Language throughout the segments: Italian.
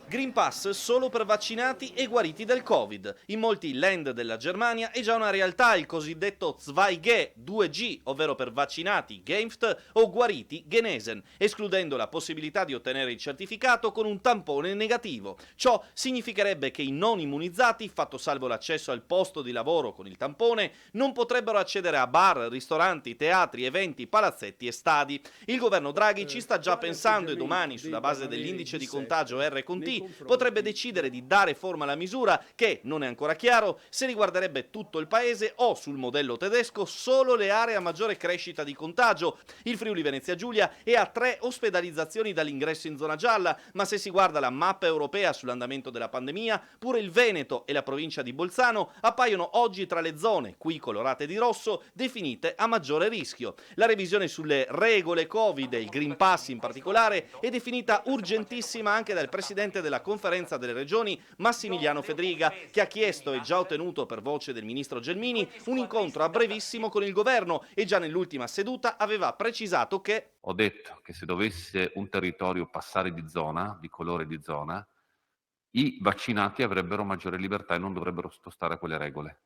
Green Pass solo per vaccinati e guariti del Covid. In molti land della Germania è già una realtà il cosiddetto 2G, 2G, ovvero per vaccinati geimpft o guariti genesen, escludendo la possibilità di ottenere il certificato con un tampone negativo. Ciò significherebbe che i non immunizzati, fatto salvo l'accesso al posto di lavoro con il tampone, non potrebbero accedere a bar, ristoranti, teatri, eventi, palazzetti e stadi. Il governo Draghi ci sta già pensando e domani, sulla base dell'indice di contagio RT, potrebbe decidere di dare forma alla misura che, non è ancora chiaro, se riguarderebbe tutto il paese o, sul modello tedesco, solo le aree a maggiore crescita di contagio. Il Friuli Venezia Giulia è a 3 ospedalizzazioni dall'ingresso in zona gialla, ma se si guarda la mappa europea sull'andamento della pandemia, pure il Veneto e la provincia di Bolzano appaiono oggi tra le zone, qui colorate di rosso, definite a maggiore rischio. La revisione sulle regole Covid e il Green Pass in particolare è definita urgentissima anche dal presidente della Conferenza delle Regioni Massimiliano Fedriga, che ha chiesto e già ottenuto per voce del ministro Gelmini un incontro a brevissimo con il governo e già nell'ultima seduta aveva precisato che Ho detto che se dovesse un territorio passare di zona, di colore di zona, i vaccinati avrebbero maggiore libertà e non dovrebbero sottostare a quelle regole.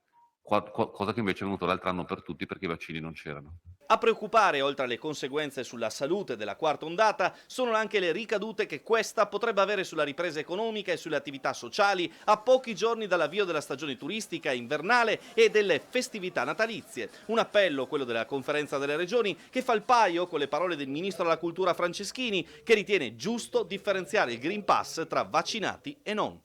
Cosa che invece è venuto l'altro anno per tutti perché i vaccini non c'erano. a preoccupare, oltre alle conseguenze sulla salute della quarta ondata, sono anche le ricadute che questa potrebbe avere sulla ripresa economica e sulle attività sociali a pochi giorni dall'avvio della stagione turistica invernale e delle festività natalizie. Un appello, quello della Conferenza delle Regioni, che fa il paio con le parole del ministro della Cultura Franceschini, che ritiene giusto differenziare il Green Pass tra vaccinati e non.